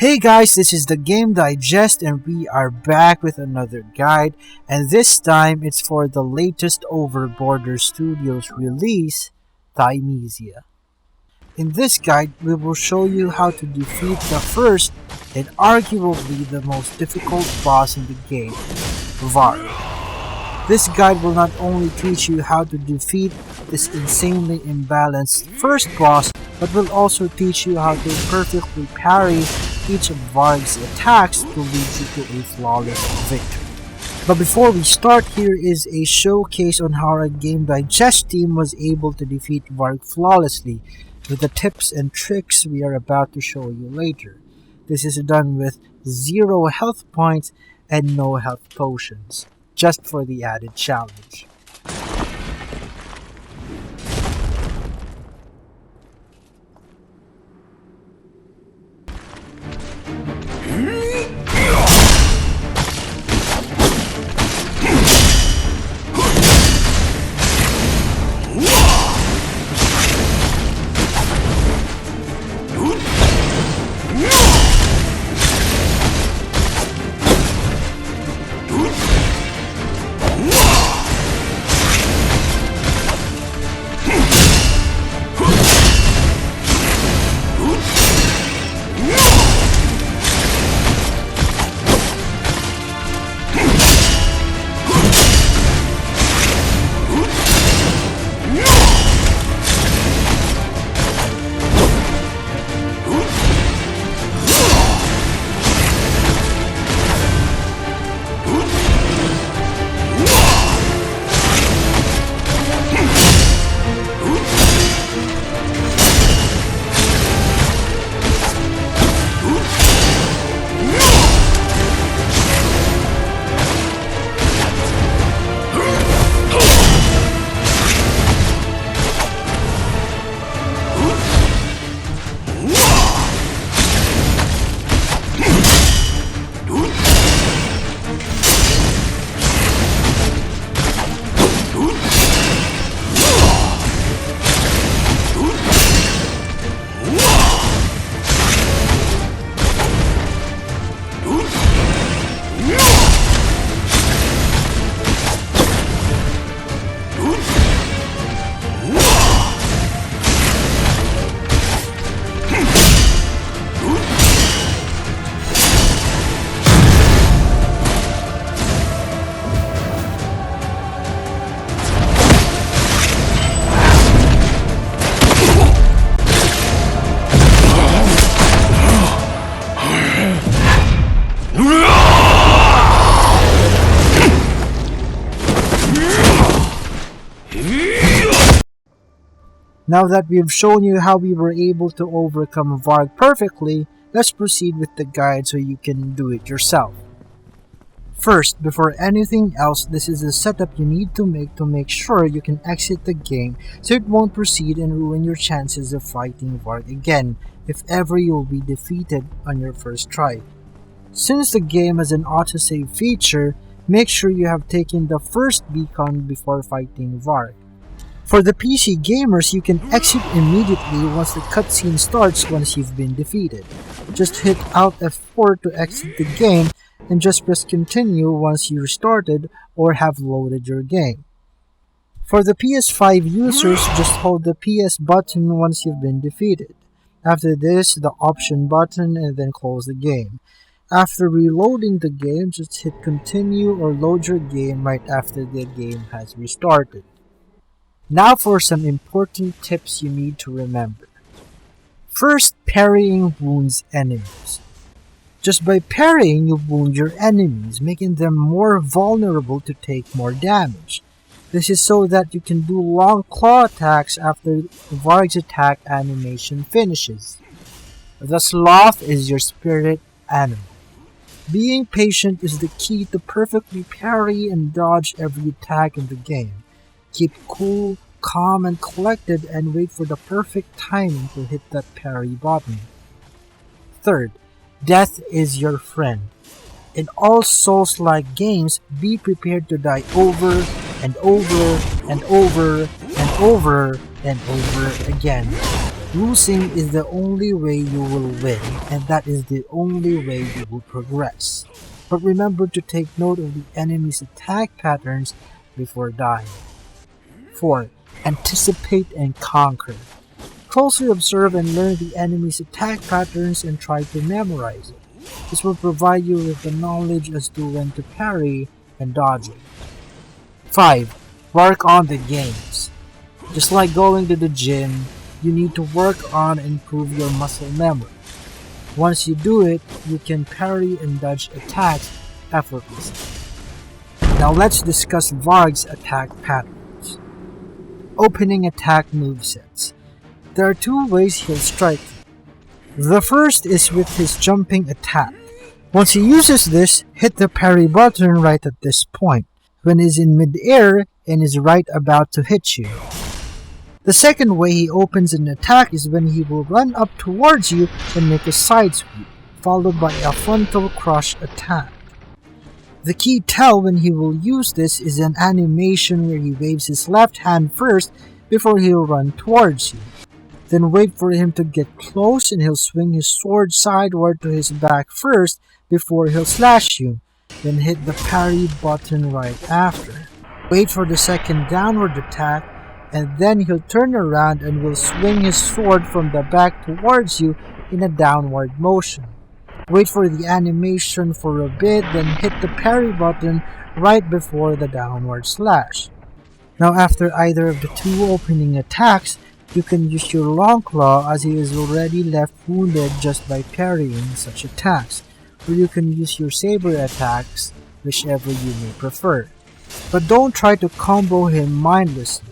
Hey guys, this is the Game Digest and we are back with another guide, and this time it's for the latest Overborder Studios release, Thymesia. In this guide, we will show you how to defeat the first and arguably the most difficult boss in the game, Varg. This guide will not only teach you how to defeat this insanely imbalanced first boss, but will also teach you how to perfectly parry each of Varg's attacks to lead you to a flawless victory. But before we start, here is a showcase on how our Game Digest team was able to defeat Varg flawlessly with the tips and tricks we are about to show you later. This is done with 0 health points and no health potions, just for the added challenge. Now that we've shown you how we were able to overcome Varg perfectly, let's proceed with the guide so you can do it yourself. First, before anything else, this is the setup you need to make sure you can exit the game so it won't proceed and ruin your chances of fighting Varg again if ever you will be defeated on your first try. Since the game has an autosave feature, make sure you have taken the first beacon before fighting Varg. For the PC gamers, you can exit immediately once the cutscene starts once you've been defeated. Just hit Alt F4 to exit the game and just press continue once you restarted or have loaded your game. For the PS5 users, just hold the PS button once you've been defeated. After this, the option button and then close the game. After reloading the game, just hit continue or load your game right after the game has restarted. Now for some important tips you need to remember. First, parrying wounds enemies. Just by parrying, you wound your enemies, making them more vulnerable to take more damage. This is so that you can do long claw attacks after Varg's attack animation finishes. The sloth is your spirit animal. Being patient is the key to perfectly parry and dodge every attack in the game. Keep cool, calm, and collected and wait for the perfect timing to hit that parry button. Third, death is your friend. In all Souls-like games, be prepared to die over and over and over and over and over again. Losing is the only way you will win, and that is the only way you will progress. But remember to take note of the enemy's attack patterns before dying. 4. Anticipate and conquer. Closely observe and learn the enemy's attack patterns and try to memorize it. This will provide you with the knowledge as to when to parry and dodge it. 5. Work on the games. Just like going to the gym, you need to work on and improve your muscle memory. Once you do it, you can parry and dodge attacks effortlessly. Now let's discuss Varg's attack patterns. Opening attack movesets. There are two ways he'll strike you. The first is with his jumping attack. Once he uses this, hit the parry button right at this point, when he's in mid-air and is right about to hit you. The second way he opens an attack is when he will run up towards you and make a side sweep, followed by a frontal crush attack. The key tell when he will use this is an animation where he waves his left hand first before he'll run towards you. Then wait for him to get close and he'll swing his sword sideward to his back first before he'll slash you, then hit the parry button right after. Wait for the second downward attack, and then he'll turn around and will swing his sword from the back towards you in a downward motion. Wait for the animation for a bit, then hit the parry button right before the downward slash. Now after either of the two opening attacks, you can use your long claw as he is already left wounded just by parrying such attacks, or you can use your saber attacks, whichever you may prefer. But don't try to combo him mindlessly.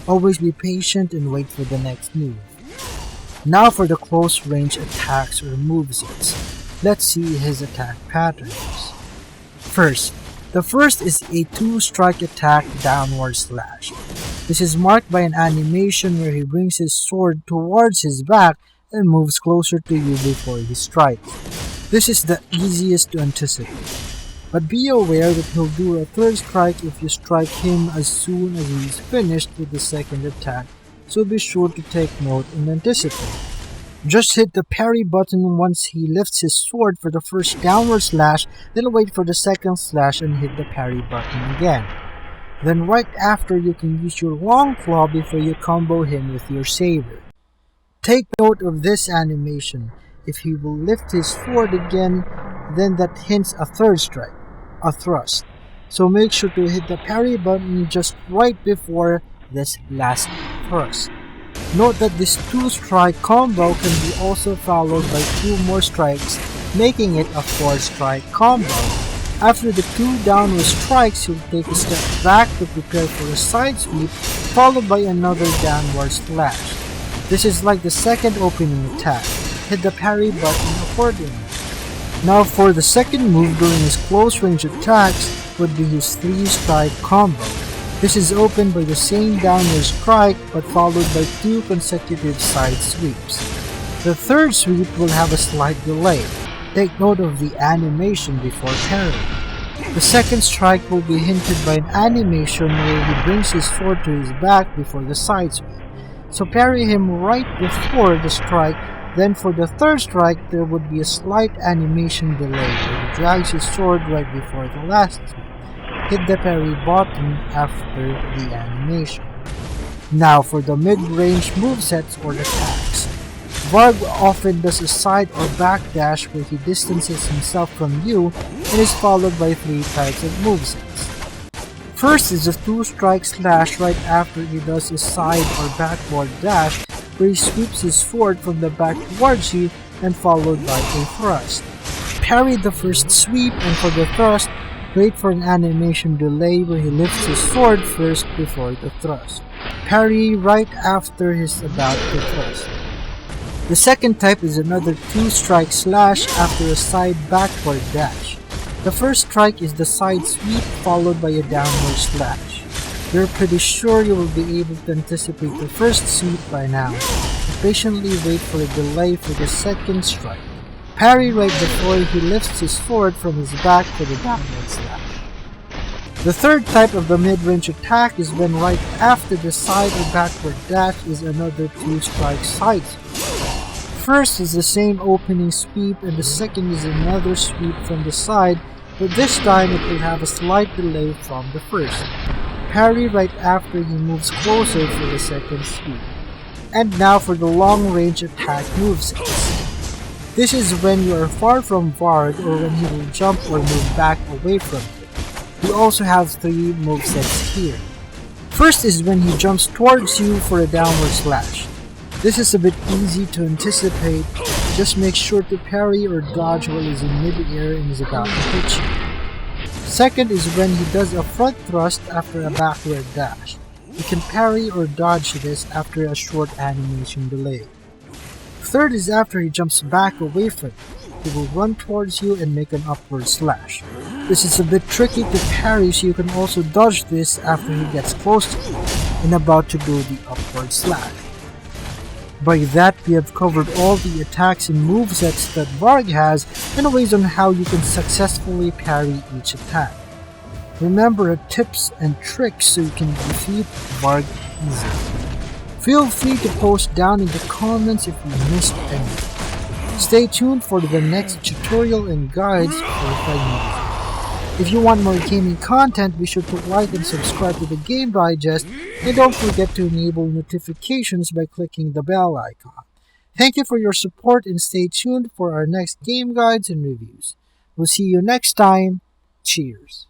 Always be patient and wait for the next move. Now for the close range attacks or movesets. Let's see his attack patterns. The first is a 2-strike attack downward slash. This is marked by an animation where he brings his sword towards his back and moves closer to you before he strikes. This is the easiest to anticipate. But be aware that he'll do a third strike if you strike him as soon as he's finished with the second attack, so be sure to take note and anticipate. Just hit the parry button once he lifts his sword for the first downward slash, then wait for the second slash and hit the parry button again. Then right after you can use your long claw before you combo him with your saber. Take note of this animation. If he will lift his sword again, then that hints a third strike, a thrust. So make sure to hit the parry button just right before this last thrust. Note that this 2-strike combo can be also followed by 2 more strikes, making it a 4-strike combo. After the 2 downward strikes, you'll take a step back to prepare for a side sweep, followed by another downward slash. This is like the second opening attack. Hit the parry button accordingly. Now for the second move during his close range attacks would be his 3-strike combo. This is opened by the same downward strike but followed by 2 consecutive side sweeps. The third sweep will have a slight delay. Take note of the animation before parrying. The second strike will be hinted by an animation where he brings his sword to his back before the side sweep. So parry him right before the strike. Then for the third strike, there would be a slight animation delay where he drags his sword right before the last sweep. Hit the parry button after the animation. Now for the mid-range movesets or attacks. Varg often does a side or back dash where he distances himself from you and is followed by 3 types of movesets. First is a 2-strike slash right after he does a side or backward dash where he sweeps his sword from the back towards you and followed by a thrust. Parry the first sweep, and for the thrust, wait for an animation delay where he lifts his sword first before the thrust. Parry right after he's about to thrust. The second type is another 2-strike slash after a side backward dash. The first strike is the side sweep followed by a downward slash. You're pretty sure you will be able to anticipate the first sweep by now, but patiently wait for a delay for the second strike. Parry right before he lifts his sword from his back for the downward slash. The third type of the mid-range attack is when right after the side or backward dash is another 2-strike side sweep. First is the same opening sweep and the second is another sweep from the side, but this time it will have a slight delay from the first. Parry right after he moves closer for the second sweep. And now for the long-range attack movesets. This is when you are far from Varg or when he will jump or move back away from you. We also have 3 movesets here. First is when he jumps towards you for a downward slash. This is a bit easy to anticipate, just make sure to parry or dodge while he's in mid-air and is about to hit you. Second is when he does a front thrust after a backward dash. You can parry or dodge this after a short animation delay. Third is after he jumps back away from you. He will run towards you and make an upward slash. This is a bit tricky to parry, so you can also dodge this after he gets close to you and about to do the upward slash. By that, we have covered all the attacks and movesets that Varg has and ways on how you can successfully parry each attack. Remember tips and tricks so you can defeat Varg easily. Feel free to post down in the comments if you missed any. Stay tuned for the next tutorial and guides for Thymesia. If you want more gaming content, be sure to like and subscribe to the Game Digest, and don't forget to enable notifications by clicking the bell icon. Thank you for your support and stay tuned for our next game guides and reviews. We'll see you next time. Cheers!